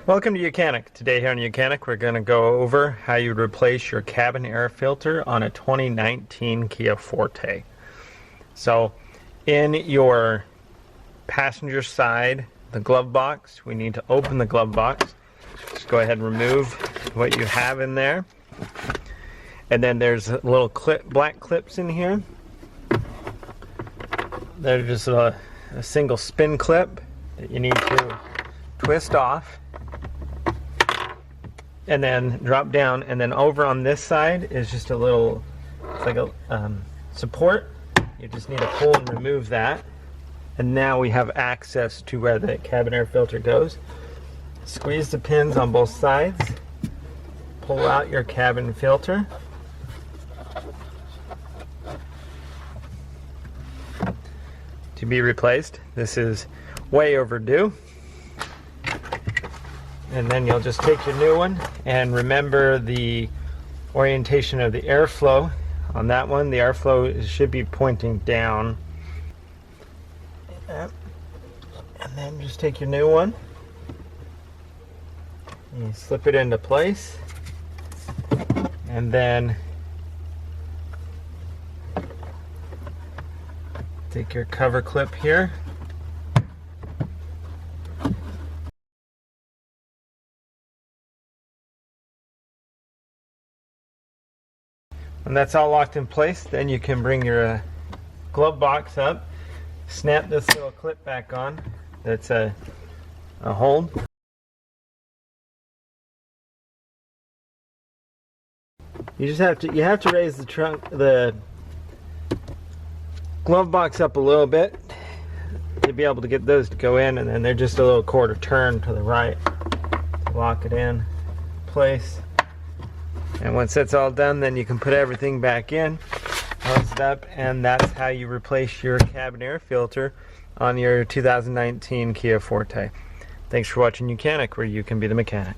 Welcome to YOUCANIC. Today here on YOUCANIC we're going to go over how you replace your cabin air filter on a 2019 Kia Forte. So in your passenger side, the glove box, we need to open the glove box. Just go ahead and remove what you have in there. And then there's little black clips in here. They're just a single spin clip that you need to twist off. And then drop down, and then over on this side is just a little, it's like a support. You just need to pull and remove that, and now we have access to where the cabin air filter goes. Squeeze the pins on both sides, pull out your cabin filter, to be replaced. This is way overdue. And then you'll just take your new one and remember the orientation of the airflow. On that one, the airflow should be pointing down. And then just take your new one and you slip it into place. And then take your cover clip here. When that's all locked in place, then you can bring your glove box up, snap this little clip back on. That's a hold. You have to raise the glove box up a little bit to be able to get those to go in, and then they're just a little quarter turn to the right to lock it in place. And once that's all done, then you can put everything back in, close it up, and that's how you replace your cabin air filter on your 2019 Kia Forte. Thanks for watching YOUCANIC, where you can be the mechanic.